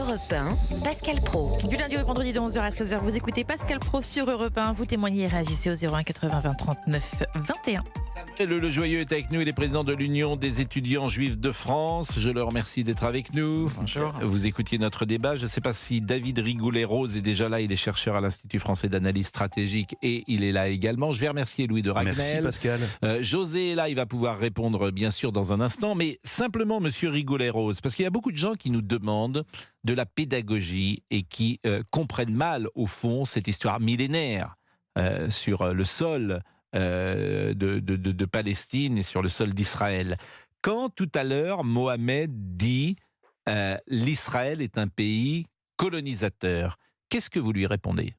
Europe 1, Pascal Praud. Du lundi au vendredi de 11h à 13h, vous écoutez Pascal Praud sur Europe 1. Vous témoignez et réagissez au 01 80 20 39 21. Le Joyeux est avec nous, il est président de l'Union des étudiants juifs de France. Je le remercie d'être avec nous. Bonjour. Vous écoutiez notre débat. Je ne sais pas si David Rigoulet-Rose est déjà là. Il est chercheur à l'Institut français d'analyse stratégique et il est là également. Je vais remercier Louis de Ragnel. Merci Pascal. José est là, il va pouvoir répondre bien sûr dans un instant. Mais simplement, monsieur Rigoulet-Rose, parce qu'il y a beaucoup de gens qui nous demandent de la pédagogie et qui comprennent mal, au fond, cette histoire millénaire sur le sol de Palestine et sur le sol d'Israël. Quand tout à l'heure Mohamed dit l'Israël est un pays colonisateur, qu'est-ce que vous lui répondez ?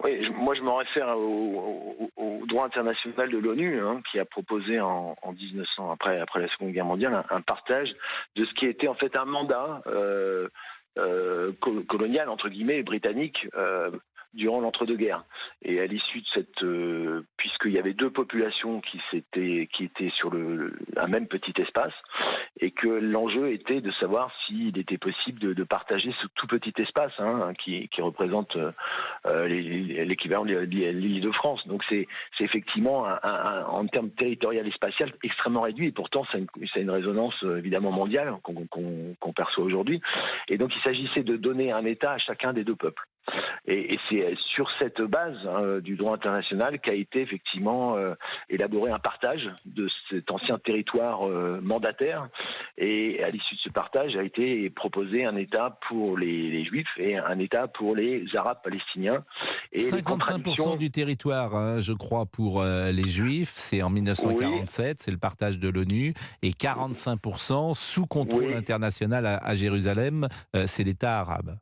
Oui, moi je me réfère au droit international de l'ONU, qui a proposé en 1900, après la Seconde Guerre mondiale, un partage de ce qui était en fait un mandat colonial, entre guillemets, britannique, durant l'entre-deux-guerres. Et à l'issue de cette, puisqu'il y avait deux populations qui étaient sur un même petit espace, et que l'enjeu était de savoir s'il était possible de partager ce tout petit espace, qui représente l'équivalent de l'île de France. Donc c'est effectivement en termes territorial et spatial extrêmement réduit, et pourtant ça a une résonance évidemment mondiale qu'on perçoit aujourd'hui. Et donc il s'agissait de donner un État à chacun des deux peuples. Et c'est sur cette base du droit international qu'a été effectivement élaboré un partage de cet ancien territoire mandataire. Et à l'issue de ce partage a été proposé un État pour les Juifs et un État pour les Arabes palestiniens. Et 55% du territoire, je crois, pour les Juifs, c'est en 1947, oui. C'est le partage de l'ONU, et 45% sous contrôle international à Jérusalem, c'est l'État arabe.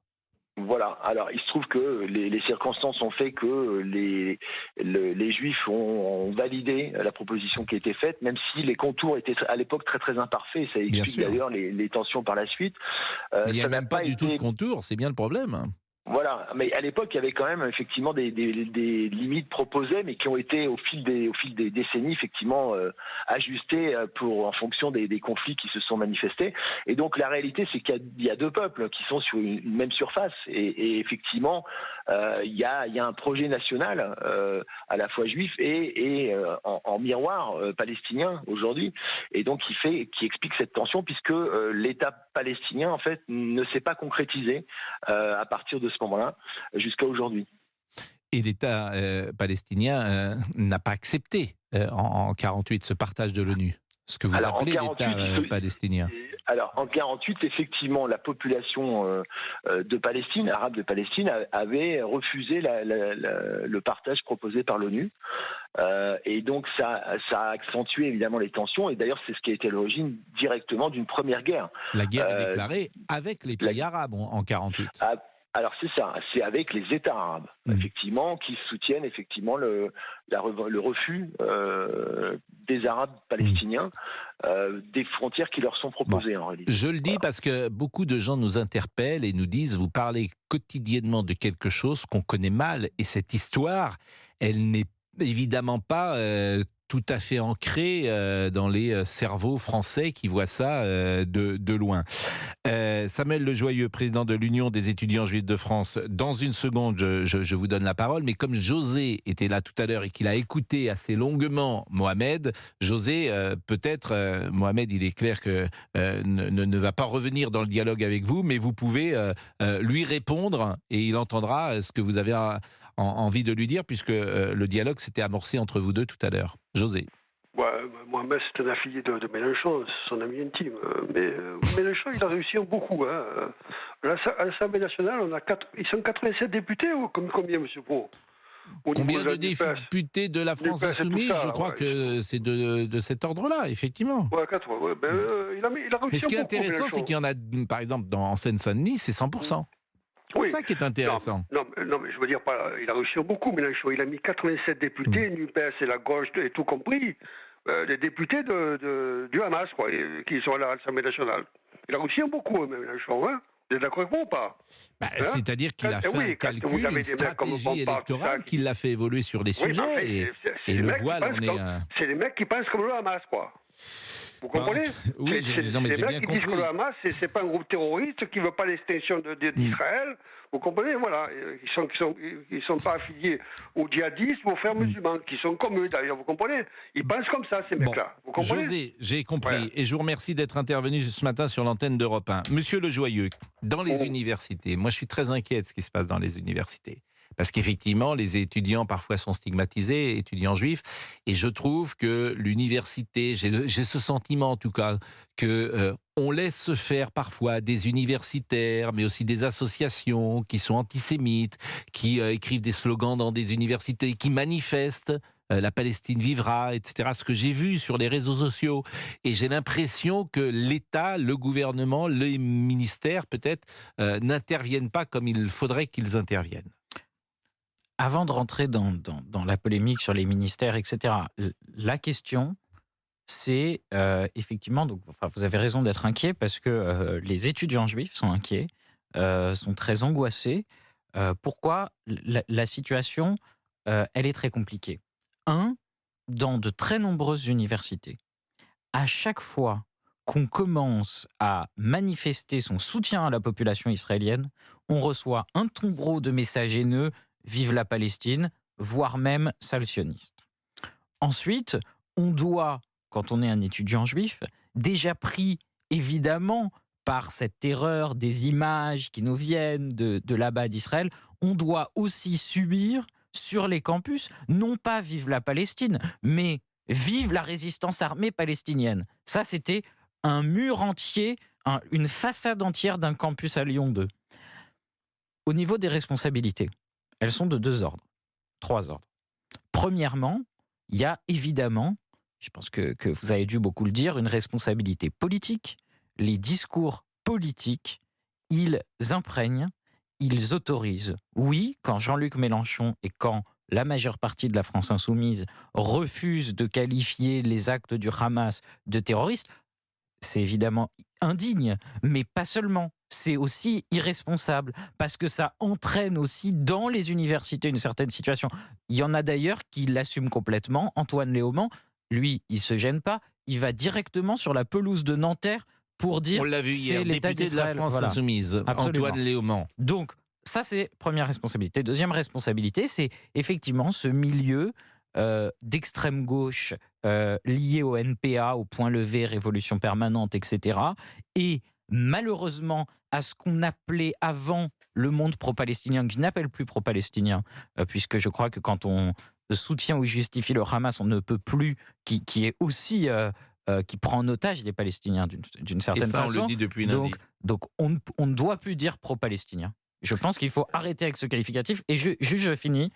Voilà. Alors, il se trouve que les circonstances ont fait que les Juifs ont validé la proposition qui a été faite, même si les contours étaient à l'époque très très imparfaits. Ça explique d'ailleurs les tensions par la suite. Mais il n'y a même pas du tout de contours, c'est bien le problème. Voilà, mais à l'époque, il y avait quand même effectivement des limites proposées, mais qui ont été au fil des décennies effectivement ajustées en fonction des conflits qui se sont manifestés. Et donc la réalité, c'est qu'il y a deux peuples qui sont sur une même surface, et effectivement, il y a un projet national à la fois juif et en miroir palestinien aujourd'hui, et donc qui explique cette tension, puisque l'État palestinien en fait ne s'est pas concrétisé à partir de ce moment-là jusqu'à aujourd'hui. Et l'État palestinien n'a pas accepté en 1948 ce partage de l'ONU, ce que vous appelez l'État palestinien. Alors en 1948, effectivement, la population de Palestine, arabe de Palestine, avait refusé le partage proposé par l'ONU. Et donc ça a accentué évidemment les tensions, et d'ailleurs c'est ce qui a été à l'origine directement d'une première guerre. La guerre est déclarée avec les pays arabes en 1948. Alors c'est ça, c'est avec les États arabes, effectivement, qui soutiennent effectivement le refus des Arabes palestiniens des frontières qui leur sont proposées en réalité. Je le dis parce que beaucoup de gens nous interpellent et nous disent, vous parlez quotidiennement de quelque chose qu'on connaît mal, et cette histoire, elle n'est évidemment pas tout à fait ancré dans les cerveaux français qui voient ça de loin. Samuel Le Joyeux, président de l'Union des étudiants juifs de France, dans une seconde, je vous donne la parole, mais comme José était là tout à l'heure et qu'il a écouté assez longuement Mohamed, José, peut-être, Mohamed, il est clair que ne va pas revenir dans le dialogue avec vous, mais vous pouvez lui répondre et il entendra ce que vous avez envie de lui dire, puisque le dialogue s'était amorcé entre vous deux tout à l'heure. José. Ouais, Mohamed, c'est un affilié de Mélenchon, c'est son ami intime. Mais Mélenchon, il a réussi beaucoup. À l'Assemblée nationale, ils sont 87 députés, combien, M. Praud? Combien de députés de la France Insoumise? Je crois que c'est de cet ordre-là, effectivement. Ouais, 4, ouais. Il a réussi beaucoup. Mais ce qui est intéressant, c'est qu'il y en a, par exemple, en Seine-Saint-Denis, c'est 100%. Oui. C'est ça qui est intéressant. Non, mais je veux dire, il a réussi beaucoup, Mélenchon. Il a mis 87 députés, NUPES et la gauche, et tout compris, les députés du Hamas, quoi, qui sont là à l'Assemblée nationale. Il a réussi beaucoup, Mélenchon, hein? Vous êtes d'accord avec moi ou pas? C'est-à-dire qu'il a fait un calcul, une stratégie électorale qui l'a fait évoluer sur des sujets, et le voile en est... C'est les mecs qui pensent comme le Hamas, quoi. Vous comprenez? Oui, C'est non, mais les j'ai mecs bien qui disent que compris. le Hamas, c'est pas un groupe terroriste qui veut pas l'extinction d'Israël. Vous comprenez? Voilà. Ils sont pas affiliés aux djihadistes ou aux frères musulmans, qui sont comme eux d'ailleurs. Vous comprenez? Ils pensent comme ça, ces mecs-là. Vous comprenez? José, j'ai compris. Voilà. Et je vous remercie d'être intervenu ce matin sur l'antenne d'Europe 1. Monsieur Lejoyeux, dans les universités, moi je suis très inquiet de ce qui se passe dans les universités. Parce qu'effectivement, les étudiants parfois sont stigmatisés, étudiants juifs, et je trouve que l'université, j'ai ce sentiment en tout cas, que on laisse se faire parfois des universitaires, mais aussi des associations qui sont antisémites, qui écrivent des slogans dans des universités, qui manifestent. La Palestine vivra, etc. Ce que j'ai vu sur les réseaux sociaux. Et j'ai l'impression que l'État, le gouvernement, les ministères, peut-être, n'interviennent pas comme il faudrait qu'ils interviennent. Avant de rentrer dans la polémique sur les ministères, etc., la question, c'est effectivement, donc, enfin, vous avez raison d'être inquiet parce que les étudiants juifs sont inquiets, sont très angoissés. Pourquoi la situation, elle est très compliquée. Dans de très nombreuses universités, à chaque fois qu'on commence à manifester son soutien à la population israélienne, on reçoit un tombereau de messages haineux, vive la Palestine, voire même sale sioniste. Ensuite, on doit, quand on est un étudiant juif, déjà pris évidemment par cette terreur des images qui nous viennent de là-bas d'Israël, on doit aussi subir sur les campus, non pas vive la Palestine, mais vive la résistance armée palestinienne. Ça, c'était un mur entier, une façade entière d'un campus à Lyon 2. Au niveau des responsabilités, elles sont de 2 ordres, 3 ordres. Premièrement, il y a évidemment, je pense que vous avez dû beaucoup le dire, une responsabilité politique. Les discours politiques, ils imprègnent, ils autorisent. Oui, quand Jean-Luc Mélenchon et quand la majeure partie de la France insoumise refuse de qualifier les actes du Hamas de terroristes, c'est évidemment indigne, mais pas seulement. C'est aussi irresponsable, parce que ça entraîne aussi dans les universités une certaine situation. Il y en a d'ailleurs qui l'assument complètement. Antoine Léaumont, lui, il ne se gêne pas. Il va directement sur la pelouse de Nanterre pour dire on l'a vu hier, l'État député de la d'Israël. France Voilà. Insoumise, Absolument. Antoine Léaumont. Donc, ça, c'est première responsabilité. Deuxième responsabilité, c'est effectivement ce milieu d'extrême gauche lié au NPA, au point levé, révolution permanente, etc. Et malheureusement, à ce qu'on appelait avant le monde pro-palestinien, que je n'appelle plus pro-palestinien, puisque je crois que quand on soutient ou justifie le Hamas, on ne peut plus, qui est aussi... qui prend en otage les Palestiniens d'une certaine façon. Et ça, on le dit depuis lundi. Donc on ne doit plus dire pro-palestinien. Je pense qu'il faut arrêter avec ce qualificatif. Et je finis,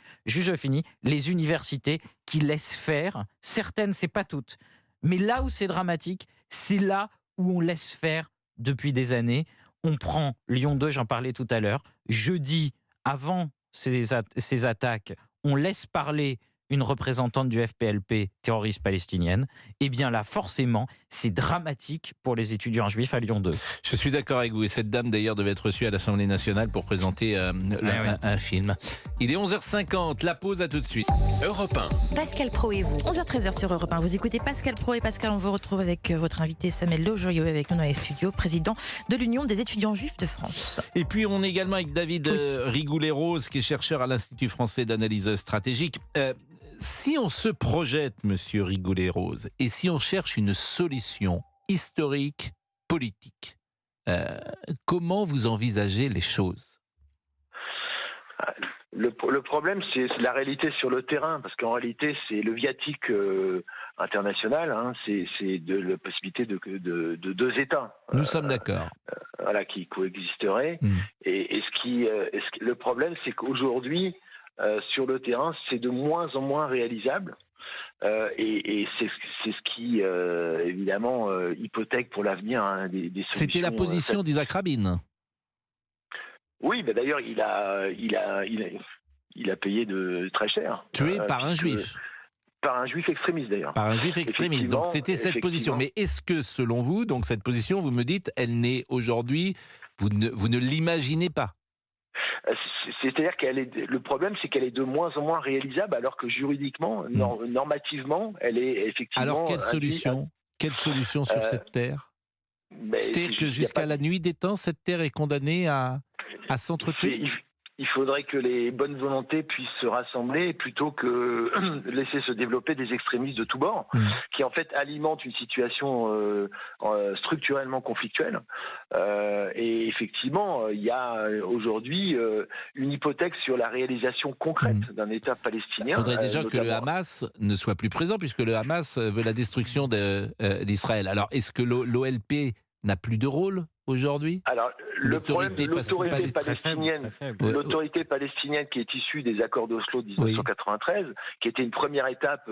les universités qui laissent faire, certaines, c'est pas toutes, mais là où c'est dramatique, c'est là où on laisse faire depuis des années. On prend Lyon 2, j'en parlais tout à l'heure. Jeudi, avant ces attaques, on laisse parler une représentante du FPLP terroriste palestinienne, eh bien là, forcément, c'est dramatique pour les étudiants juifs à Lyon 2. Je suis d'accord avec vous. Et cette dame, d'ailleurs, devait être reçue à l'Assemblée nationale pour présenter un film. Il est 11h50. La pause, à tout de suite. Europe 1. Pascal Pro et vous. 11h13 sur Europe 1. Vous écoutez Pascal Pro et Pascal, on vous retrouve avec votre invité Samuel Lejoyeux avec nous dans les studios, président de l'Union des étudiants juifs de France. Et puis, on est également avec David Rigoulet-Rose, qui est chercheur à l'Institut français d'analyse stratégique. Si on se projette, monsieur Rigoulet-Rose, et si on cherche une solution historique, politique, comment vous envisagez les choses ? Le problème, c'est la réalité sur le terrain, parce qu'en réalité, c'est le viatique international, hein, c'est de la possibilité de 2 États. Nous sommes d'accord. Voilà, qui coexisteraient. Et le problème, c'est qu'aujourd'hui, sur le terrain, c'est de moins en moins réalisable. Et c'est ce qui, évidemment, hypothèque pour l'avenir des solutions. C'était la position d'Isaac Rabin. Oui, bah d'ailleurs, il a payé très cher. Tué par un juif. Par un juif extrémiste, d'ailleurs. Par un juif extrémiste. Donc c'était cette position. Mais est-ce que, selon vous, donc cette position, vous me dites, elle n'est aujourd'hui, vous ne l'imaginez pas ? C'est-à-dire le problème, c'est qu'elle est de moins en moins réalisable, alors que juridiquement, normativement, elle est effectivement. Alors quelle solution ? Quelle solution sur cette terre? C'est-à-dire que jusqu'à la nuit des temps, cette terre est condamnée à s'entretuer? Il faudrait que les bonnes volontés puissent se rassembler plutôt que laisser se développer des extrémistes de tous bords, qui en fait alimentent une situation structurellement conflictuelle. Et effectivement, il y a aujourd'hui une hypothèque sur la réalisation concrète d'un État palestinien. Il faudrait déjà que le Hamas ne soit plus présent, puisque le Hamas veut la destruction d'Israël. Alors, est-ce que l'OLP n'a plus de rôle aujourd'hui? Alors, le problème de l'autorité palestinienne, qui est issue des accords d'Oslo de 1993, qui était une première étape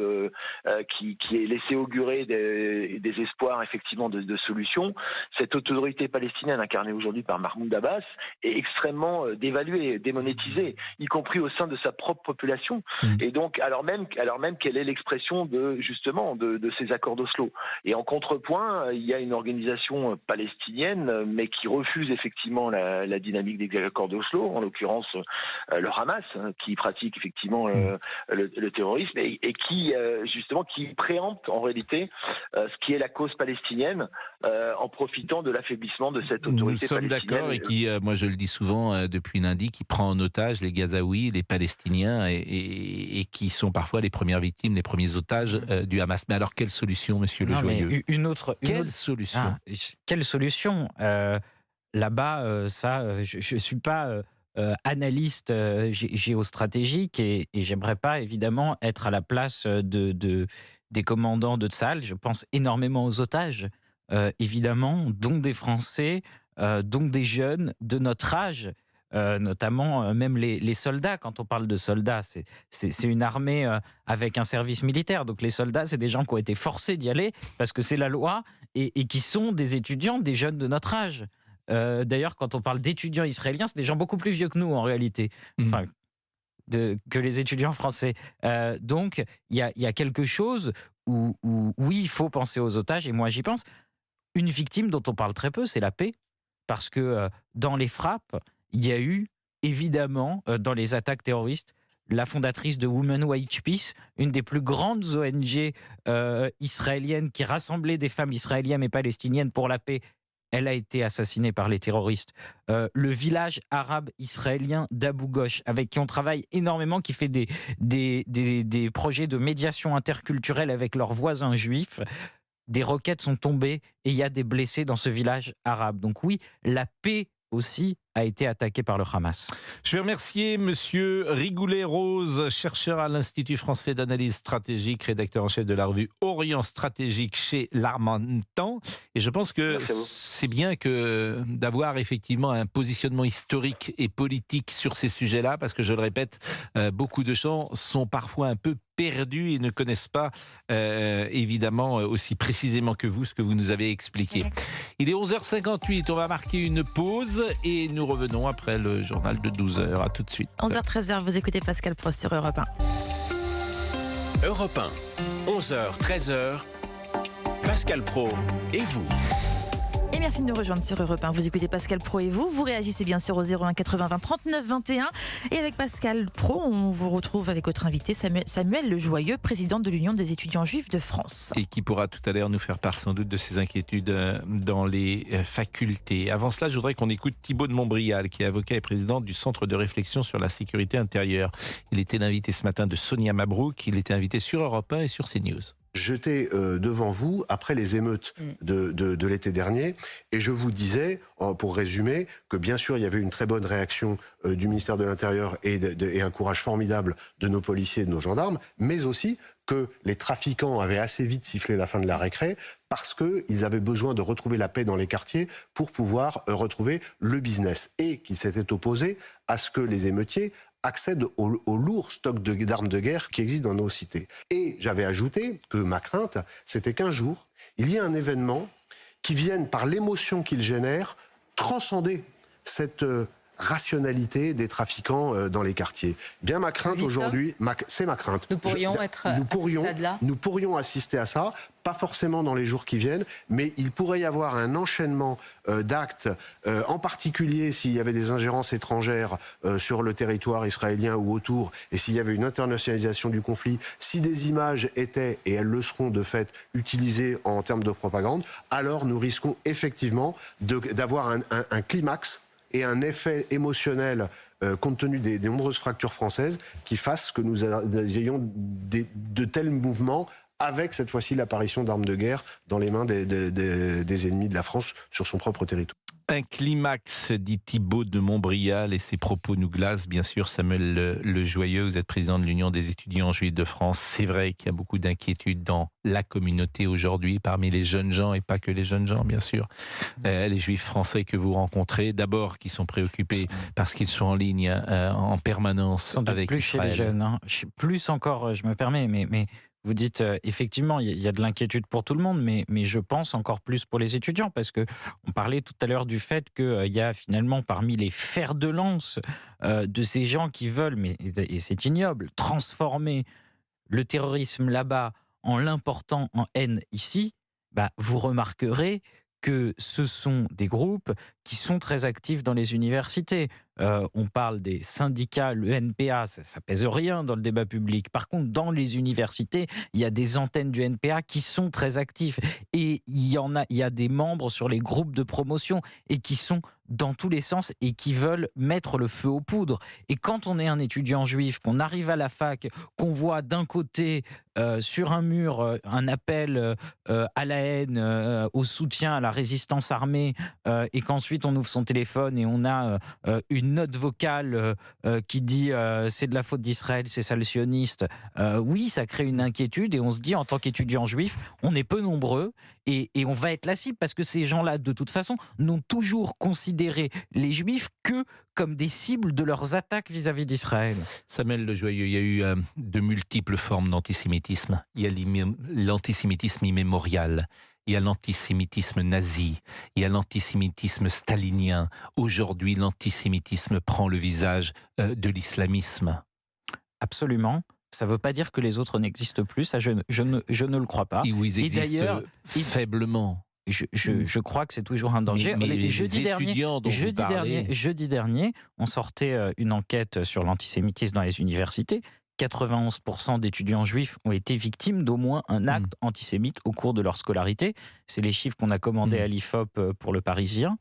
qui est laissée augurer des espoirs effectivement de solutions. Cette autorité palestinienne incarnée aujourd'hui par Mahmoud Abbas est extrêmement dévaluée, démonétisée, y compris au sein de sa propre population. Et donc, alors même qu'elle est l'expression de ces accords d'Oslo. Et en contrepoint, il y a une organisation palestinienne mais qui refuse effectivement la dynamique des accords d'Oslo, en l'occurrence le Hamas, qui pratique effectivement le terrorisme et qui justement qui préempte en réalité ce qui est la cause palestinienne en profitant de l'affaiblissement de cette autorité palestinienne. Nous sommes d'accord et qui, moi je le dis souvent depuis lundi, qui prend en otage les Gazaouis, les Palestiniens et qui sont parfois les premières victimes, les premiers otages du Hamas. Mais alors quelle solution, monsieur Lejoyeux? Quelle solution Là-bas, je ne suis pas analyste géostratégique et j'aimerais pas évidemment être à la place des commandants de Tsahal. Je pense énormément aux otages, évidemment, dont des Français, dont des jeunes de notre âge, notamment même les soldats. Quand on parle de soldats, c'est une armée avec un service militaire. Donc les soldats, c'est des gens qui ont été forcés d'y aller parce que c'est la loi et qui sont des étudiants, des jeunes de notre âge. D'ailleurs, quand on parle d'étudiants israéliens, c'est des gens beaucoup plus vieux que nous en réalité, que les étudiants français. Donc, il y a quelque chose où, oui, il faut penser aux otages, et moi j'y pense. Une victime dont on parle très peu, c'est la paix, parce que dans les frappes, il y a eu, évidemment, dans les attaques terroristes, la fondatrice de Women Wage Peace, une des plus grandes ONG israéliennes qui rassemblait des femmes israéliennes et palestiniennes pour la paix. Elle a été assassinée par les terroristes. Le village arabe israélien d'Abu Ghosh, avec qui on travaille énormément, qui fait des projets de médiation interculturelle avec leurs voisins juifs. Des roquettes sont tombées et il y a des blessés dans ce village arabe. Donc oui, la paix aussi a été attaqué par le Hamas. Je vais remercier monsieur Rigoulet-Rose, chercheur à l'Institut français d'analyse stratégique, rédacteur en chef de la revue Orient Stratégique chez L'Harmattan. Et je pense que c'est bien d'avoir effectivement un positionnement historique et politique sur ces sujets-là, parce que je le répète, beaucoup de gens sont parfois un peu perdus et ne connaissent pas évidemment aussi précisément que vous ce que vous nous avez expliqué. Il est 11h58, on va marquer une pause et nous revenons après le journal de 12h. À tout de suite. 11h-13h, vous écoutez Pascal Pro sur Europe 1. Europe 1, 11h-13h, Pascal Pro et vous. Et merci de nous rejoindre sur Europe 1. Vous écoutez Pascal Pro et vous. Vous réagissez bien sûr au 01 80 20 39 21. Et avec Pascal Pro, on vous retrouve avec votre invité Samuel Lejoyeux, président de l'Union des étudiants juifs de France. Et qui pourra tout à l'heure nous faire part sans doute de ses inquiétudes dans les facultés. Avant cela, je voudrais qu'on écoute Thibaut de Montbrial, qui est avocat et président du Centre de réflexion sur la sécurité intérieure. Il était l'invité ce matin de Sonia Mabrouk. Il était invité sur Europe 1 et sur CNews. J'étais devant vous après les émeutes de l'été dernier et je vous disais, pour résumer, que bien sûr il y avait une très bonne réaction du ministère de l'Intérieur et un courage formidable de nos policiers et de nos gendarmes, mais aussi que les trafiquants avaient assez vite sifflé la fin de la récré parce qu'ils avaient besoin de retrouver la paix dans les quartiers pour pouvoir retrouver le business et qu'ils s'étaient opposés à ce que les émeutiers accèdent au lourd stock d'armes de guerre qui existe dans nos cités. Et j'avais ajouté que ma crainte, c'était qu'un jour, il y ait un événement qui vienne, par l'émotion qu'il génère, transcender cette rationalité des trafiquants dans les quartiers. Bien ma crainte aujourd'hui, c'est ma crainte. Nous pourrions nous pourrions assister à ça. Pas forcément dans les jours qui viennent, mais il pourrait y avoir un enchaînement d'actes, en particulier s'il y avait des ingérences étrangères sur le territoire israélien ou autour, et s'il y avait une internationalisation du conflit, si des images étaient, et elles le seront de fait, utilisées en termes de propagande, alors nous risquons effectivement d'avoir un climax et un effet émotionnel compte tenu des nombreuses fractures françaises qui fassent que nous ayons de tels mouvements avec cette fois-ci l'apparition d'armes de guerre dans les mains des ennemis de la France sur son propre territoire. Un climax, dit Thibault de Montbrial, et ses propos nous glacent. Bien sûr, Samuel Le Joyeux, vous êtes président de l'Union des étudiants juifs de France. C'est vrai qu'il y a beaucoup d'inquiétudes dans la communauté aujourd'hui, parmi les jeunes gens, et pas que les jeunes gens, bien sûr. Les juifs français que vous rencontrez, d'abord, qui sont préoccupés parce qu'ils sont en ligne en permanence avec plus Israël. Chez les jeunes, hein. Plus encore, je me permets, mais vous dites, effectivement, il y a de l'inquiétude pour tout le monde, mais je pense encore plus pour les étudiants, parce qu'on parlait tout à l'heure du fait qu'il y a finalement parmi les fers de lance de ces gens qui veulent, et c'est ignoble, transformer le terrorisme là-bas en l'important en haine ici, vous remarquerez que ce sont des groupes qui sont très actifs dans les universités. On parle des syndicats, le NPA, ça pèse rien dans le débat public. Par contre, dans les universités, il y a des antennes du NPA qui sont très actifs. Et il y a des membres sur les groupes de promotion et qui sont dans tous les sens et qui veulent mettre le feu aux poudres. Et quand on est un étudiant juif, qu'on arrive à la fac, qu'on voit d'un côté sur un mur un appel à la haine, au soutien à la résistance armée, et qu'ensuite on ouvre son téléphone et on a une note vocale qui dit c'est de la faute d'Israël, c'est ça le sioniste, oui, ça crée une inquiétude et on se dit en tant qu'étudiant juif, on est peu nombreux et on va être la cible parce que ces gens-là, de toute façon, n'ont toujours considéré les juifs que comme des cibles de leurs attaques vis-à-vis d'Israël. Samuel Le Joyeux, il y a eu de multiples formes d'antisémitisme. Il y a l'antisémitisme immémorial. Il y a l'antisémitisme nazi, il y a l'antisémitisme stalinien. Aujourd'hui, l'antisémitisme prend le visage de l'islamisme. Absolument. Ça ne veut pas dire que les autres n'existent plus, ça je ne le crois pas. Ils existent faiblement. Je crois que c'est toujours un danger. Jeudi dernier, on sortait une enquête sur l'antisémitisme dans les universités. 91% d'étudiants juifs ont été victimes d'au moins un acte antisémite au cours de leur scolarité. C'est les chiffres qu'on a commandés à l'IFOP pour le Parisien.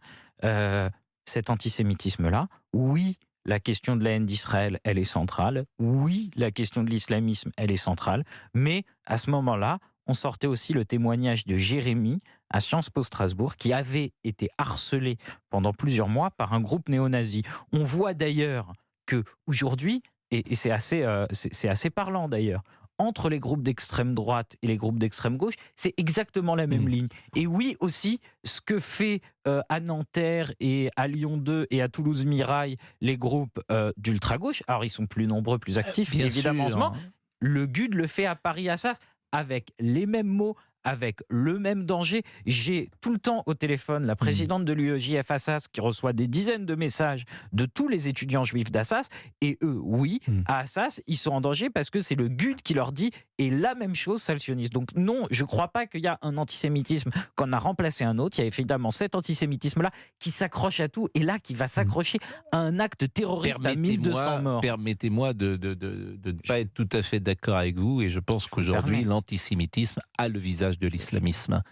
Cet antisémitisme-là, oui, la question de la haine d'Israël, elle est centrale. Oui, la question de l'islamisme, elle est centrale. Mais à ce moment-là, on sortait aussi le témoignage de Jérémy à Sciences Po Strasbourg, qui avait été harcelé pendant plusieurs mois par un groupe néo-nazi. On voit d'ailleurs qu'aujourd'hui, et c'est assez parlant d'ailleurs, entre les groupes d'extrême droite et les groupes d'extrême gauche, c'est exactement la même ligne. Et oui aussi, ce que fait à Nanterre et à Lyon 2 et à Toulouse Mirail, les groupes d'ultra-gauche, alors ils sont plus nombreux, plus actifs, évidemment, le GUD le fait à Paris-Assas, avec les mêmes mots, avec le même danger. J'ai tout le temps au téléphone la présidente de l'UEJF Assas qui reçoit des dizaines de messages de tous les étudiants juifs d'Assas, et eux, oui, à Assas, ils sont en danger parce que c'est le GUD qui leur dit, et la même chose, ça le sioniste. Donc non, je ne crois pas qu'il y a un antisémitisme qu'on a remplacé un autre. Il y a évidemment cet antisémitisme-là qui s'accroche à tout, et là qui va s'accrocher à un acte terroriste à 1200 morts. Permettez-moi de ne pas être tout à fait d'accord avec vous, et je pense qu'aujourd'hui, l'antisémitisme a le visage de l'islamisme.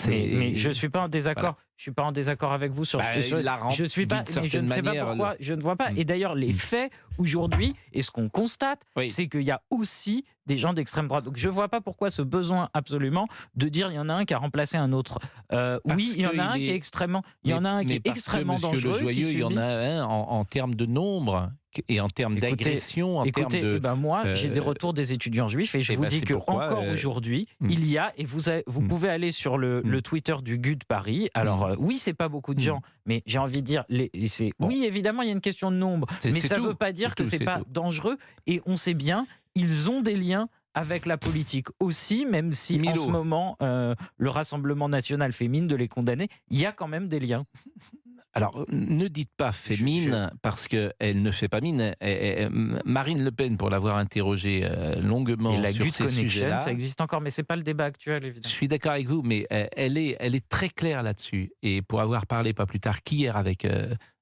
Mais je ne suis pas en désaccord. Voilà. Je suis pas en désaccord avec vous sur ce que je suis pas, mais je ne sais pas pourquoi. Je ne vois pas. Et d'ailleurs, les faits aujourd'hui, et ce qu'on constate, c'est qu'il y a aussi des gens d'extrême droite. Donc je ne vois pas pourquoi ce besoin absolument de dire il y en a un qui a remplacé un autre. Oui, il y en a un qui est extrêmement, il y en a un qui est extrêmement dangereux. Le Joyeux, il y en a un en termes de nombre. Et en termes d'agression, en termes de... moi, j'ai des retours des étudiants juifs et je vous dis qu'encore aujourd'hui, il y a, et vous pouvez aller sur le Twitter du GUD Paris. Alors oui, c'est pas beaucoup de gens, mais j'ai envie de dire, oui, évidemment, il y a une question de nombre, mais ça ne veut pas dire que c'est pas dangereux. Et on sait bien, ils ont des liens avec la politique aussi, même si en ce moment, le Rassemblement national fait mine de les condamner, il y a quand même des liens. Alors, ne dites pas fait mine, parce qu'elle ne fait pas mine. Marine Le Pen, pour l'avoir interrogée longuement Et la sur Good ces Connection, sujets-là, ça existe encore, mais c'est pas le débat actuel, je évidemment. suis d'accord avec vous, mais elle est très claire là-dessus. Et pour avoir parlé pas plus tard qu'hier avec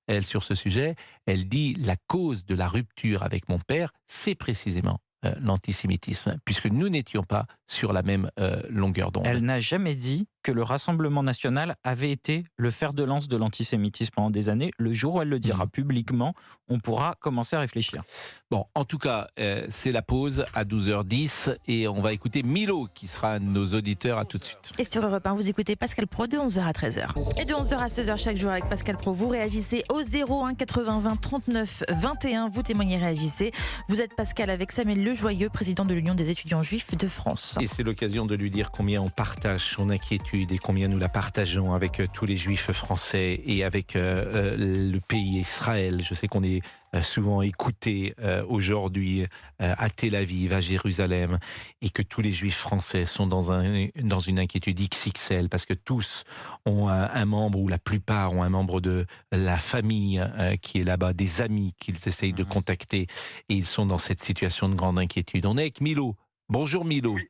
elle sur ce sujet, elle dit la cause de la rupture avec mon père, c'est précisément l'antisémitisme, puisque nous n'étions pas sur la même longueur d'onde. Elle n'a jamais dit que le Rassemblement national avait été le fer de lance de l'antisémitisme pendant des années. Le jour où elle le dira publiquement, on pourra commencer à réfléchir. Bon, en tout cas, c'est la pause à 12h10 et on va écouter Milo qui sera un de nos auditeurs. À tout de suite. Et sur Europe 1, vous écoutez Pascal Praud de 11h à 13h. Et de 11h à 16h chaque jour avec Pascal Praud, vous réagissez au 01 80 20 39 21. Vous témoignez, réagissez. Vous êtes Pascal avec Samuel Lejoyeux, président de l'Union des étudiants juifs de France. Et c'est l'occasion de lui dire combien on partage son inquiétude et combien nous la partageons avec tous les juifs français et avec le pays Israël. Je sais qu'on est souvent écouté aujourd'hui à Tel Aviv, à Jérusalem, et que tous les juifs français sont dans une inquiétude XXL, parce que tous ont un membre, ou la plupart ont un membre de la famille qui est là-bas, des amis qu'ils essayent de contacter, et ils sont dans cette situation de grande inquiétude. On est avec Milo. Bonjour Milo. Oui.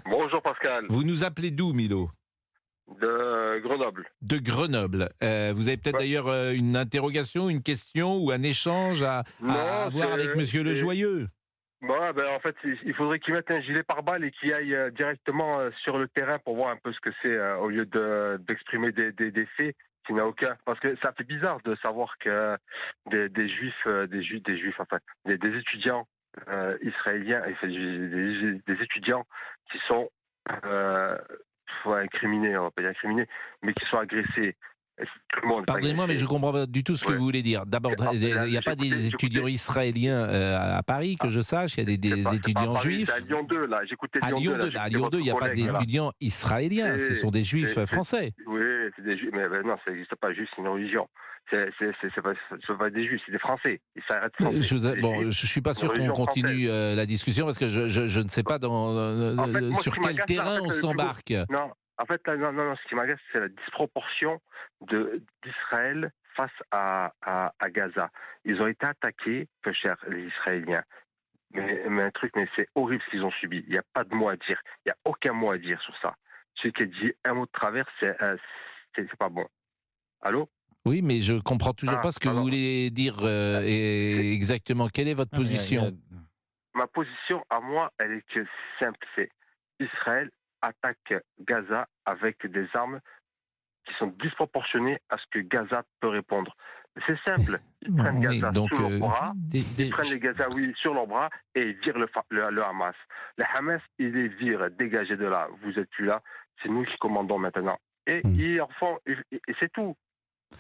Bonjour Pascal. Vous nous appelez d'où, Milo ? De Grenoble. De Grenoble. Vous avez peut-être d'ailleurs une interrogation, une question ou un échange à avoir avec Monsieur Lejoyeux. Bon, en fait, il faudrait qu'il mette un gilet pare-balles et qu'il aille directement sur le terrain pour voir un peu ce que c'est, au lieu d'exprimer des faits qui n'a aucun. Parce que ça fait bizarre de savoir que des juifs, enfin, des étudiants israéliens, des étudiants qui sont incriminés, on va pas dire incriminés, mais qui sont agressés. Tout le monde. Pardonnez-moi, mais je ne comprends pas du tout ce que vous voulez dire. D'abord, il n'y a pas des étudiants israéliens à Paris, que je sache. Il y a des étudiants juifs. C'est à Lyon 2, là. J'écoutais à Lyon 2. À Lyon 2, il n'y a pas d'étudiants israéliens. Ce sont des juifs français. Oui, c'est des juifs. Mais non, ça n'existe pas. Juste, c'est une religion. C'est pas des juifs, c'est des Français. Ils s'arrêtent français. Je ne suis pas sûr qu'on continue la discussion, parce que je ne sais pas sur quel terrain on s'embarque. Non. En fait, non, ce qui m'agace, c'est la disproportion d'Israël face à Gaza. Ils ont été attaqués, peu cher, les Israéliens. Mais c'est horrible ce qu'ils ont subi. Il n'y a pas de mot à dire. Il n'y a aucun mot à dire sur ça. Celui qui a dit un mot de travers, c'est pas bon. Allô ? Oui, mais je ne comprends toujours pas ce que vous voulez dire exactement. Quelle est votre position ? Ma position, à moi, elle est que simple. C'est Israël attaque Gaza avec des armes qui sont disproportionnées à ce que Gaza peut répondre. C'est simple. Ils prennent Gaza sur leurs bras, ils prennent les Gazaouis sur leurs bras et ils virent le Hamas. Le Hamas, ils les virent, dégagez de là, vous n'êtes plus là, c'est nous qui commandons maintenant. Et ils en font, et c'est tout.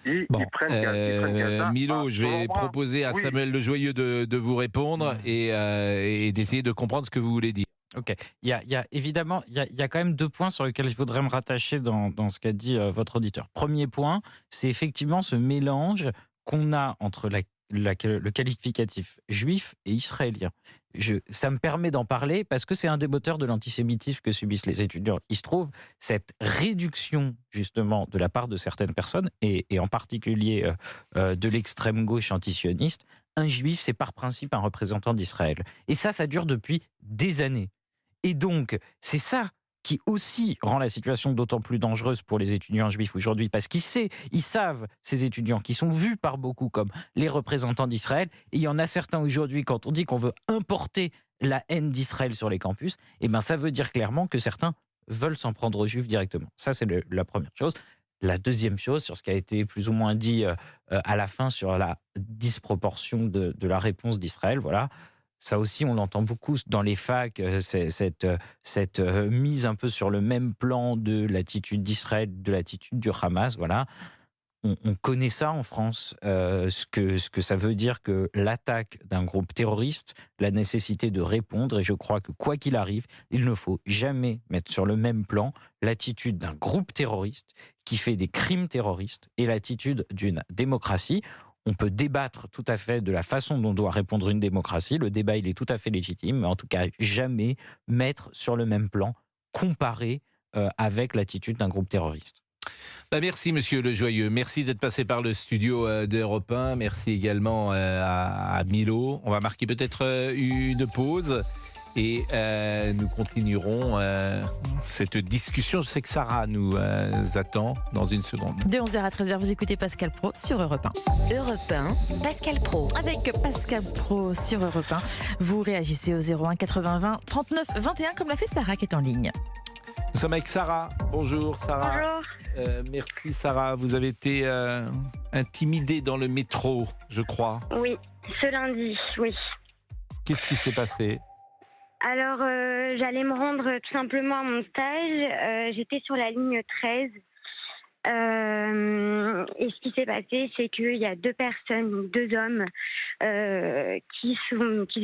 Ils prennent Gaza. Milo, je vais proposer à Samuel Lejoyeux de vous répondre et d'essayer de comprendre ce que vous voulez dire. Ok. Il y a évidemment, il y a quand même 2 points sur lesquels je voudrais me rattacher dans ce qu'a dit votre auditeur. Premier point, c'est effectivement ce mélange qu'on a entre le qualificatif juif et israélien. Ça me permet d'en parler parce que c'est un des moteurs de l'antisémitisme que subissent les étudiants. Il se trouve cette réduction justement de la part de certaines personnes et en particulier de l'extrême gauche antisioniste. Un juif, c'est par principe un représentant d'Israël. Et ça dure depuis des années. Et donc, c'est ça qui aussi rend la situation d'autant plus dangereuse pour les étudiants juifs aujourd'hui, parce qu'ils savent, ces étudiants, qui sont vus par beaucoup comme les représentants d'Israël, et il y en a certains aujourd'hui, quand on dit qu'on veut importer la haine d'Israël sur les campus, ça veut dire clairement que certains veulent s'en prendre aux juifs directement. Ça, c'est la première chose. La deuxième chose, sur ce qui a été plus ou moins dit à la fin sur la disproportion de la réponse d'Israël, voilà. Ça aussi, on l'entend beaucoup dans les facs, cette mise un peu sur le même plan de l'attitude d'Israël, de l'attitude du Hamas, voilà. On connaît ça en France, ce que ça veut dire que l'attaque d'un groupe terroriste, la nécessité de répondre, et je crois que quoi qu'il arrive, il ne faut jamais mettre sur le même plan l'attitude d'un groupe terroriste qui fait des crimes terroristes et l'attitude d'une démocratie. On peut débattre tout à fait de la façon dont doit répondre une démocratie, le débat il est tout à fait légitime, mais en tout cas jamais mettre sur le même plan, comparer avec l'attitude d'un groupe terroriste. Merci Monsieur Le Joyeux, merci d'être passé par le studio d'Europe 1, merci également à Milo. On va marquer peut-être une pause et nous continuerons cette discussion. Je sais que Sarah nous attend dans une seconde. De 11h à 13h, vous écoutez Pascal Praud sur Europe 1. Europe 1, Pascal Praud. Avec Pascal Praud sur Europe 1, vous réagissez au 01 80 20 39 21 comme l'a fait Sarah qui est en ligne. Nous sommes avec Sarah. Bonjour Sarah. Bonjour. Merci Sarah, vous avez été intimidée dans le métro, je crois. Oui, ce lundi, oui. Qu'est-ce qui s'est passé ? Alors, j'allais me rendre tout simplement à mon stage. J'étais sur la ligne 13. Et ce qui s'est passé, c'est qu'il y a deux personnes, deux hommes, qui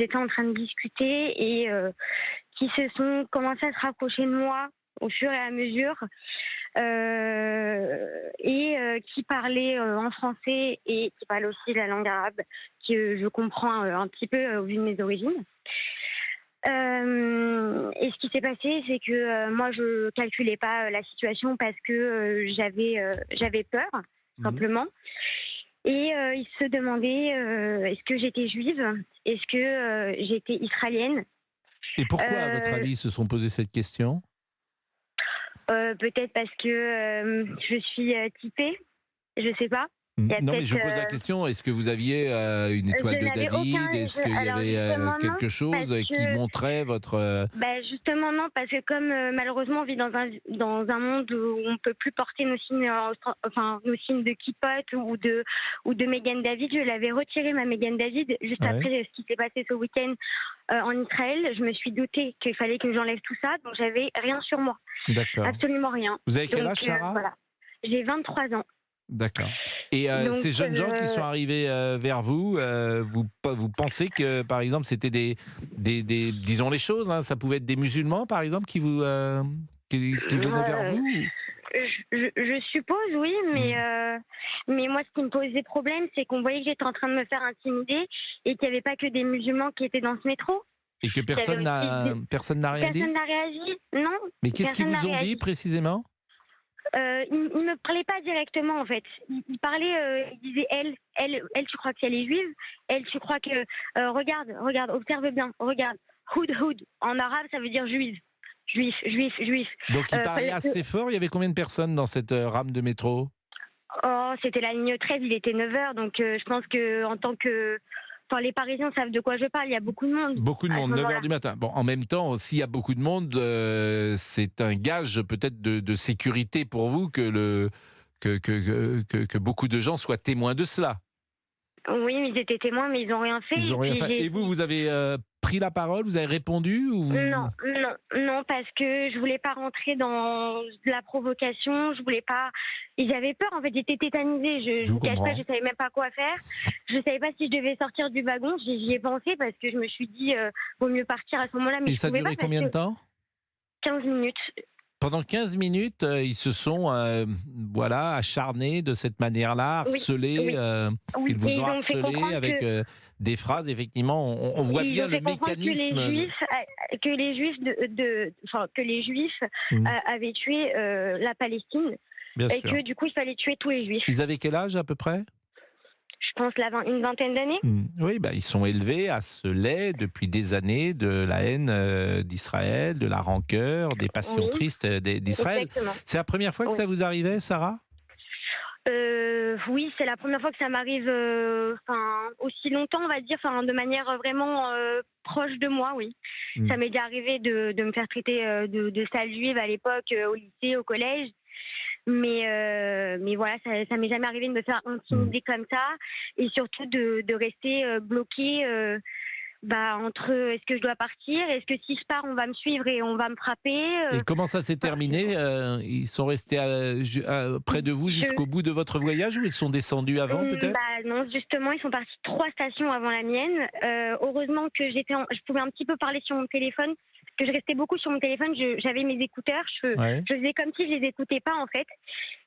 étaient en train de discuter et qui se sont commencé à se rapprocher de moi au fur et à mesure. Qui parlait en français et qui parlait aussi la langue arabe, que je comprends un petit peu au vu de mes origines. Et ce qui s'est passé, c'est que moi, je calculais pas la situation parce que j'avais peur, simplement. Et ils se demandaient est-ce que j'étais juive, est-ce que j'étais israélienne. Et pourquoi, à votre avis, ils se sont posé cette question ? Peut-être parce que je suis typée, je sais pas. Non, mais je pose la question, est-ce que vous aviez une étoile de David ? Est-ce qu'il y avait quelque chose qui montrait votre... Justement non, parce que comme malheureusement on vit dans un monde où on ne peut plus porter nos signes, nos signes de kippoth ou de Megan David, je l'avais retiré ma Megan David juste après ce qui s'est passé ce week-end en Israël. Je me suis doutée qu'il fallait que j'enlève tout ça, donc j'avais rien sur moi. D'accord. Absolument rien. Vous avez quel âge, Sarah ? Voilà. J'ai 23 ans. D'accord. Et ces jeunes gens qui sont arrivés vers vous, vous pensez que, par exemple, c'était des disons les choses, hein, ça pouvait être des musulmans, par exemple, qui venaient vers vous ? Je suppose, oui, mais moi, ce qui me posait problème, c'est qu'on voyait que j'étais en train de me faire intimider et qu'il n'y avait pas que des musulmans qui étaient dans ce métro. Et que personne n'a rien dit ? Personne n'a réagi, non. Mais qu'est-ce qu'ils vous ont dit, précisément ? Il ne me parlait pas directement, en fait. Il parlait, il disait elle, tu crois qu'elle est juive ? Elle, tu crois que... regarde, observe bien, regarde. Houd. En arabe, ça veut dire juive. Juif. Donc il parlait assez fort. Il y avait combien de personnes dans cette rame de métro ? Oh, c'était la ligne 13, il était 9h, donc je pense que en tant que... Enfin, les Parisiens savent de quoi je parle, il y a beaucoup de monde. Beaucoup de monde, 9h du matin. Bon, en même temps, s'il y a beaucoup de monde, c'est un gage peut-être de sécurité pour vous que beaucoup de gens soient témoins de cela. Oui, ils étaient témoins, mais ils n'ont rien fait. Et vous avez pris la parole, vous avez répondu ou vous... Non, parce que je voulais pas rentrer dans la provocation, je voulais pas... Ils avaient peur, en fait, j'étais tétanisée, je vous cache pas, je savais même pas quoi faire. Je savais pas si je devais sortir du wagon, j'y ai pensé parce que je me suis dit, vaut mieux partir à ce moment-là. Mais et ça durait combien de temps ? 15 minutes. Pendant 15 minutes, ils se sont acharnés de cette manière-là, harcelés. Ils vous ont harcelé avec des phrases, effectivement. On voit bien le mécanisme. Que les Juifs avaient tué la Palestine. Bien et sûr. que du coup, il fallait tuer tous les Juifs. Ils avaient quel âge à peu près ? Je pense une vingtaine d'années. Oui, ils sont élevés à ce lait depuis des années de la haine d'Israël, de la rancœur, des passions tristes d'Israël. Exactement. C'est la première fois que ça vous arrivait, Sarah ? Oui, c'est la première fois que ça m'arrive aussi longtemps, on va dire, de manière vraiment proche de moi, oui. Ça m'est déjà arrivé de me faire traiter de sale juive à l'époque, au lycée, au collège. Mais voilà, ça m'est jamais arrivé de me faire intimider comme ça et surtout de rester bloquée entre est-ce que je dois partir, est-ce que si je pars on va me suivre et on va me frapper. Et comment ça s'est terminé ? Ils sont restés près de vous jusqu'au bout de votre voyage ou ils sont descendus avant peut-être ? Non, justement ils sont partis 3 stations avant la mienne. Heureusement que je pouvais un petit peu parler sur mon téléphone. Que je restais beaucoup sur mon téléphone, j'avais mes écouteurs, je faisais comme si je les écoutais pas en fait,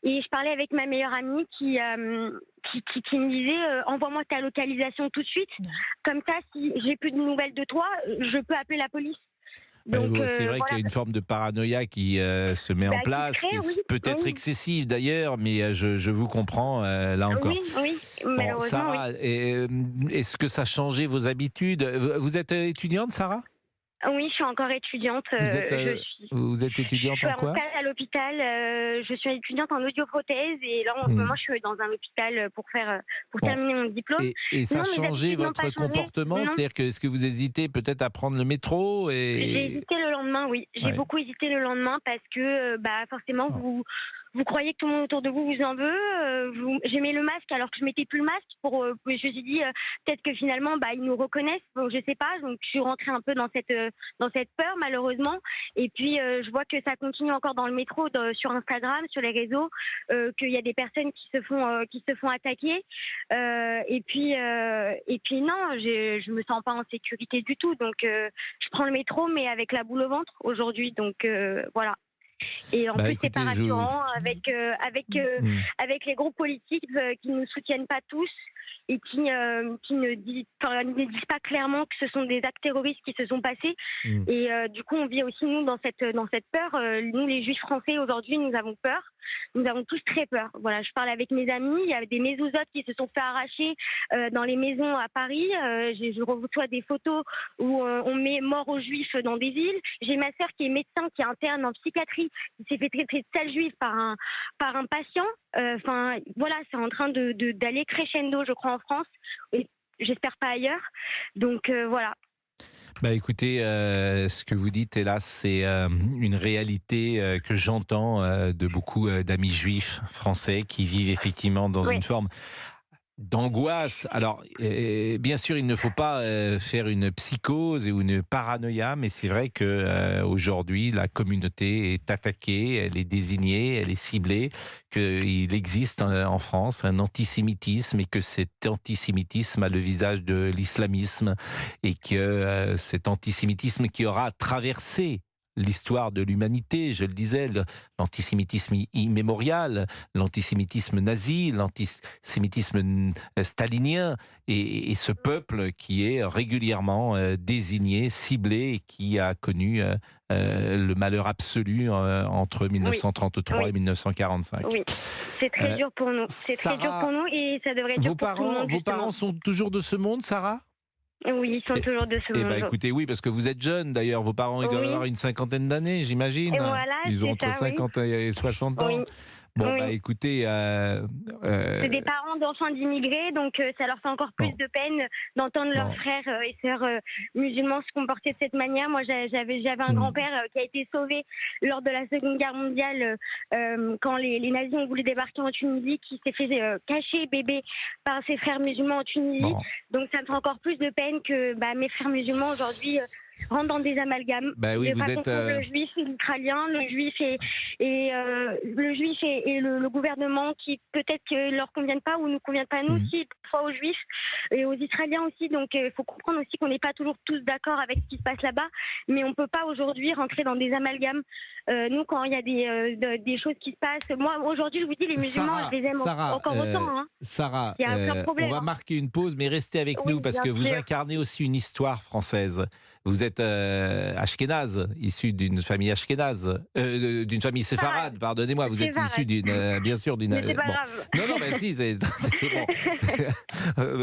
et je parlais avec ma meilleure amie qui me disait envoie-moi ta localisation tout de suite, comme ça si j'ai plus de nouvelles de toi, je peux appeler la police. Donc, c'est vrai voilà. qu'il y a une forme de paranoïa qui se met en Qui place, crée, qui est oui, peut-être oui. excessive d'ailleurs, mais je vous comprends là encore. Oui, oui, Bon, malheureusement, oui. Sarah, est-ce que ça a changé vos habitudes? Vous êtes étudiante, Sarah? Oui, je suis encore étudiante. Vous êtes Je étudiante suis en en quoi? stage à l'hôpital. Je suis étudiante en audioprothèse et là, en ce moment, je suis dans un hôpital pour Bon. terminer mon diplôme. Et ça a Non, mes changé habitudes n'ont votre pas changé. comportement? Non. C'est-à-dire que est-ce que vous hésitez peut-être à prendre le métro J'ai et... hésité le lendemain, oui. J'ai Ouais. beaucoup hésité le lendemain parce que, forcément, vous croyez que tout le monde autour de vous vous en veut. J'ai mis le masque alors que je mettais plus le masque. Je me suis dit peut-être que finalement, ils nous reconnaissent. Bon, je sais pas. Donc, je suis rentrée un peu dans cette peur, malheureusement. Et puis, je vois que ça continue encore dans le métro, sur Instagram, sur les réseaux, qu'il y a des personnes qui se font attaquer. Et puis non, je me sens pas en sécurité du tout. Donc, je prends le métro, mais avec la boule au ventre aujourd'hui. Donc, voilà. Et en plus, écoutez, c'est pas rassurant avec les groupes politiques qui ne nous soutiennent pas tous et qui ne disent pas clairement que ce sont des actes terroristes qui se sont passés. Et du coup, on vit aussi, nous, dans cette peur. Nous, les Juifs français, aujourd'hui, nous avons peur. Nous avons tous très peur. Voilà, je parle avec mes amis. Il y a des mésouzotes qui se sont fait arracher dans les maisons à Paris. Je reçois des photos où on met mort aux Juifs dans des îles. J'ai ma sœur qui est médecin, qui est interne en psychiatrie, qui s'est fait traiter de sale juive par un patient. Enfin, voilà, c'est en train d'aller crescendo, je crois, en France. Et j'espère pas ailleurs. Donc voilà. Écoutez, ce que vous dites, hélas, c'est une réalité que j'entends de beaucoup d'amis juifs français qui vivent effectivement dans une forme d'angoisse. Alors, bien sûr, il ne faut pas faire une psychose ou une paranoïa, mais c'est vrai que aujourd'hui, la communauté est attaquée, elle est désignée, elle est ciblée, qu'il existe en France un antisémitisme et que cet antisémitisme a le visage de l'islamisme et que cet antisémitisme qui aura traversé l'histoire de l'humanité, je le disais, l'antisémitisme immémorial, l'antisémitisme nazi, l'antisémitisme stalinien, et ce peuple qui est régulièrement désigné, ciblé, et qui a connu le malheur absolu entre 1933 et 1945. Oui, c'est très dur pour nous. C'est très dur pour nous et ça devrait être dur pour tout le monde. Vos parents sont toujours de ce monde, Sarah ? Oui, ils sont toujours de ce monde. Écoutez, oui, parce que vous êtes jeune d'ailleurs. Vos parents, ils doivent avoir une cinquantaine d'années, j'imagine. Et voilà, ils ont entre 50 et 60 ans. Bon, écoutez... c'est des parents d'enfants d'immigrés, donc ça leur fait encore plus de peine d'entendre leurs frères et sœurs musulmans se comporter de cette manière. Moi, j'avais un grand-père qui a été sauvé lors de la Seconde Guerre mondiale quand les nazis ont voulu débarquer en Tunisie, qui s'est fait cacher bébé par ses frères musulmans en Tunisie. Donc ça me fait encore plus de peine que mes frères musulmans aujourd'hui... rentrent dans des amalgames. Oui, vous êtes le juif et l'ukrainien, le juif et le gouvernement qui peut-être que leur conviennent pas ou nous conviennent pas nous aussi, parfois aux juifs et aux israéliens aussi. Donc il faut comprendre aussi qu'on n'est pas toujours tous d'accord avec ce qui se passe là-bas, mais on peut pas aujourd'hui rentrer dans des amalgames. Nous, quand il y a des choses qui se passent, moi aujourd'hui je vous dis les musulmans, je les aime encore autant. Sarah, il y a aucun problème, on va marquer une pause, mais restez avec nous parce que vous incarnez aussi une histoire française. Vous êtes ashkénaze, issu d'une famille ashkénaze, d'une famille séfarade, pardonnez-moi, vous êtes issu bien sûr d'une... C'est pas grave. Non, si, c'est bon.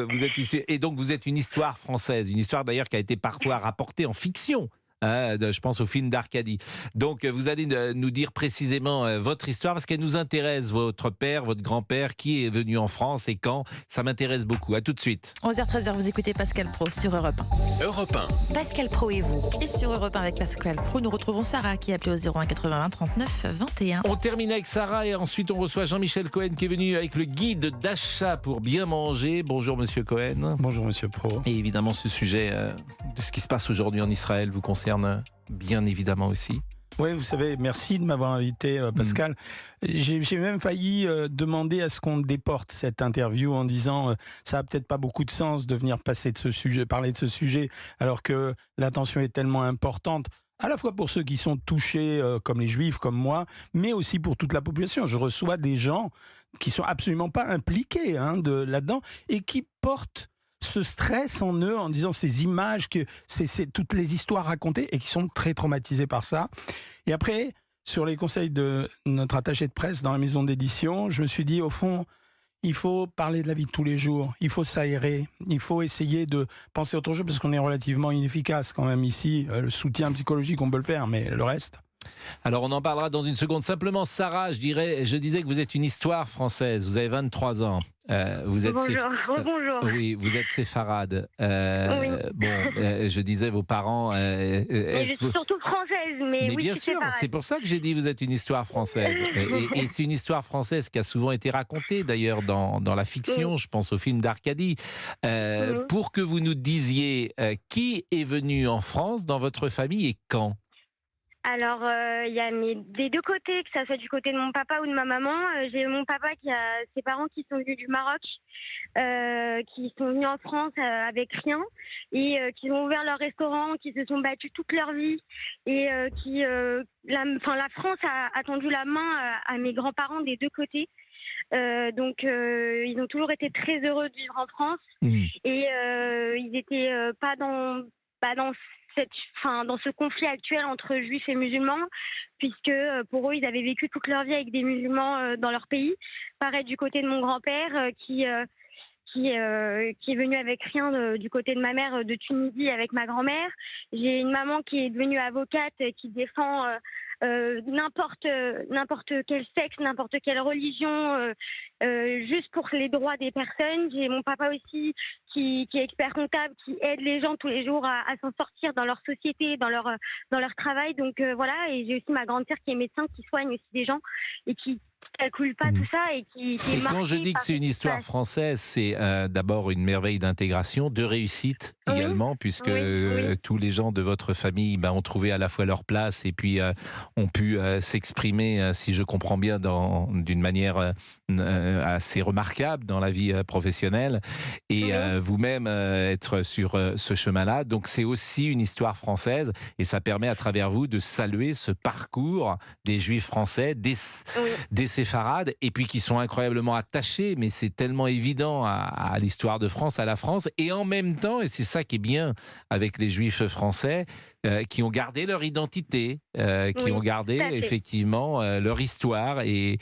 Vous êtes issu, et donc vous êtes une histoire française, une histoire d'ailleurs qui a été parfois rapportée en fiction. Je pense au film d'Arcadie. Donc, vous allez nous dire précisément votre histoire, parce qu'elle nous intéresse, votre père, votre grand-père, qui est venu en France et quand. Ça m'intéresse beaucoup. À tout de suite. 11h-13h, vous écoutez Pascal Pro sur Europe 1. Europe 1. Pascal Pro et vous. Et sur Europe 1 avec Pascal Pro, nous retrouvons Sarah qui a appelé au 01 80 39 21. On termine avec Sarah et ensuite on reçoit Jean-Michel Cohen qui est venu avec le guide d'achat pour bien manger. Bonjour Monsieur Cohen. Bonjour Monsieur Pro. Et évidemment ce sujet de ce qui se passe aujourd'hui en Israël vous concerne bien évidemment aussi. Oui, vous savez, merci de m'avoir invité, Pascal. J'ai même failli demander à ce qu'on déporte cette interview en disant ça n'a peut-être pas beaucoup de sens de venir parler de ce sujet, alors que l'attention est tellement importante, à la fois pour ceux qui sont touchés, comme les Juifs, comme moi, mais aussi pour toute la population. Je reçois des gens qui sont absolument pas impliqués là-dedans et qui portent ce stress en eux en disant ces images, que c'est toutes les histoires racontées et qui sont très traumatisés par ça. Et après, sur les conseils de notre attaché de presse dans la maison d'édition, je me suis dit, au fond, il faut parler de la vie de tous les jours, il faut s'aérer, il faut essayer de penser à autre chose parce qu'on est relativement inefficace quand même ici. Le soutien psychologique, on peut le faire, mais le reste... Alors on en parlera dans une seconde. Simplement, Sarah, je disais que vous êtes une histoire française. Vous avez 23 ans. Vous êtes Bonjour. Oui, vous êtes séfarade. Oui. Je disais vos parents. Mais je suis surtout française, mais oui, bien je suis sûr, séfarade. c'est pour ça que j'ai dit vous êtes une histoire française. Et c'est une histoire française qui a souvent été racontée d'ailleurs dans la fiction. Je pense au film d'Arcadie. Pour que vous nous disiez qui est venu en France dans votre famille et quand. Alors, il y a des deux côtés, que ça soit du côté de mon papa ou de ma maman. J'ai mon papa qui a ses parents qui sont venus du Maroc, qui sont venus en France avec rien et qui ont ouvert leur restaurant, qui se sont battus toute leur vie et la France a tendu la main à mes grands-parents des deux côtés. Donc, ils ont toujours été très heureux de vivre en France et ils n'étaient pas dans dans ce conflit actuel entre juifs et musulmans, puisque pour eux, ils avaient vécu toute leur vie avec des musulmans dans leur pays. Pareil du côté de mon grand-père, qui est venu avec rien du côté de ma mère de Tunisie avec ma grand-mère. J'ai une maman qui est devenue avocate, qui défend n'importe quel sexe, n'importe quelle religion, juste pour les droits des personnes. J'ai mon papa aussi qui est expert comptable, qui aide les gens tous les jours à s'en sortir dans leur société, dans leur travail. Donc voilà, et j'ai aussi ma grande sœur qui est médecin, qui soigne aussi des gens et qui calcule pas tout ça et qui est Et quand je dis que c'est une histoire française, c'est d'abord une merveille d'intégration, de réussite également, puisque tous les gens de votre famille ont trouvé à la fois leur place et puis ont pu s'exprimer, si je comprends bien, d'une manière assez remarquable dans la vie professionnelle et vous-même être sur ce chemin-là. Donc c'est aussi une histoire française et ça permet à travers vous de saluer ce parcours des Juifs français, des séfarades, et puis qui sont incroyablement attachés, mais c'est tellement évident à l'histoire de France, à la France, et en même temps, et c'est ça qui est bien avec les Juifs français, qui ont gardé leur identité, qui ont gardé effectivement leur histoire et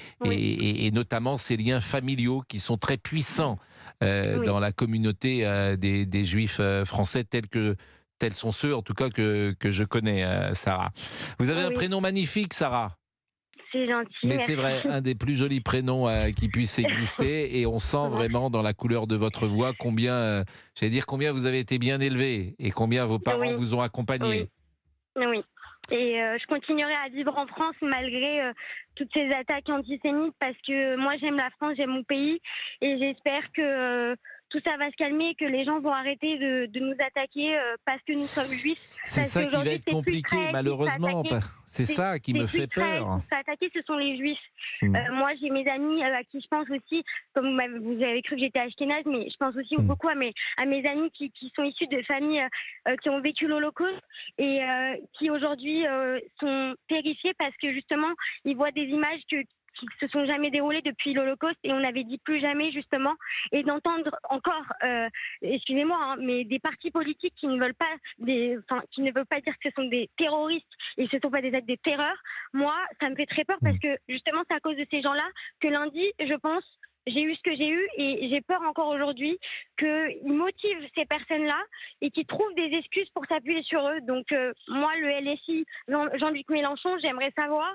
notamment ces liens familiaux qui sont très puissants dans la communauté des Juifs français tels sont ceux en tout cas que je connais, Sarah. Vous avez un prénom magnifique, Sarah. C'est gentil. Mais c'est vrai, un des plus jolis prénoms qui puissent exister et on sent vraiment dans la couleur de votre voix combien vous avez été bien élevé et combien vos parents vous ont accompagné. Oui. Et je continuerai à vivre en France malgré toutes ces attaques antisémites parce que moi j'aime la France, j'aime mon pays et j'espère que tout ça va se calmer, que les gens vont arrêter de nous attaquer parce que nous sommes juifs. C'est ça qui va être compliqué, malheureusement. C'est ça qui me fait peur. Attaquer, ce sont les juifs. Moi, j'ai mes amis à qui je pense aussi, comme vous avez cru que j'étais ashkénaze, mais je pense aussi beaucoup à mes amis qui sont issus de familles qui ont vécu l'Holocauste et qui aujourd'hui sont terrifiés parce que justement, ils voient des images qui se sont jamais déroulées depuis l'Holocauste et on avait dit plus jamais justement et d'entendre encore, excusez-moi, mais des partis politiques qui ne veulent pas qui ne veulent pas dire que ce sont des terroristes et ce ne sont pas des actes de terreur. Moi, ça me fait très peur parce que justement c'est à cause de ces gens-là que lundi, je pense, j'ai eu ce que j'ai eu et j'ai peur encore aujourd'hui qu'ils motivent ces personnes-là et qu'ils trouvent des excuses pour s'appuyer sur eux. Donc moi, le LSI, Jean-Luc Mélenchon, j'aimerais savoir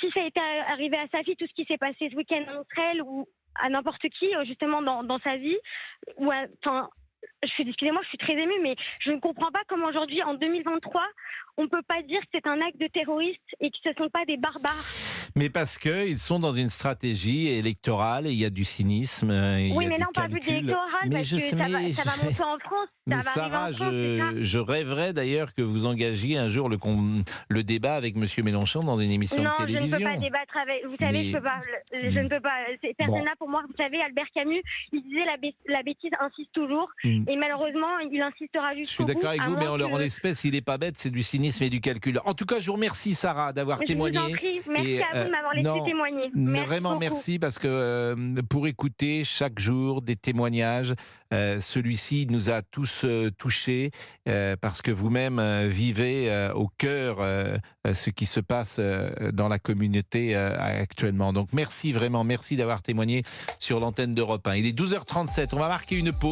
si ça a été arrivé à sa fille, tout ce qui s'est passé ce week-end en Israël ou à n'importe qui, justement, dans sa vie. Excusez-moi, je suis très émue, mais je ne comprends pas comment aujourd'hui, en 2023, on ne peut pas dire que c'est un acte de terroriste et que ce ne sont pas des barbares. Mais parce qu'ils sont dans une stratégie électorale et il y a du cynisme. Oui, mais là, on parle plus d'électoral parce que ça va monter en France. Mais Sarah, je rêverais d'ailleurs que vous engagiez un jour le débat avec M. Mélenchon dans une émission de télévision. Non, je ne peux pas débattre avec... Vous savez, je ne peux pas. Ces personnes-là, pour moi, vous savez, Albert Camus, il disait la bêtise insiste toujours. Et malheureusement, il insistera jusqu'au bout. Je suis d'accord avec vous, mais en l'espèce, il n'est pas bête, c'est du cynisme et du calcul. En tout cas, je vous remercie, Sarah, d'avoir témoigné. Je vous en prie. Merci à de m'avoir laissé non, témoigner. Vraiment beaucoup. merci parce que pour écouter chaque jour des témoignages, celui-ci nous a tous touchés parce que vous-même vivez au cœur ce qui se passe dans la communauté actuellement. Donc merci vraiment, merci d'avoir témoigné sur l'antenne d'Europe 1. Il est 12h37, on va marquer une pause.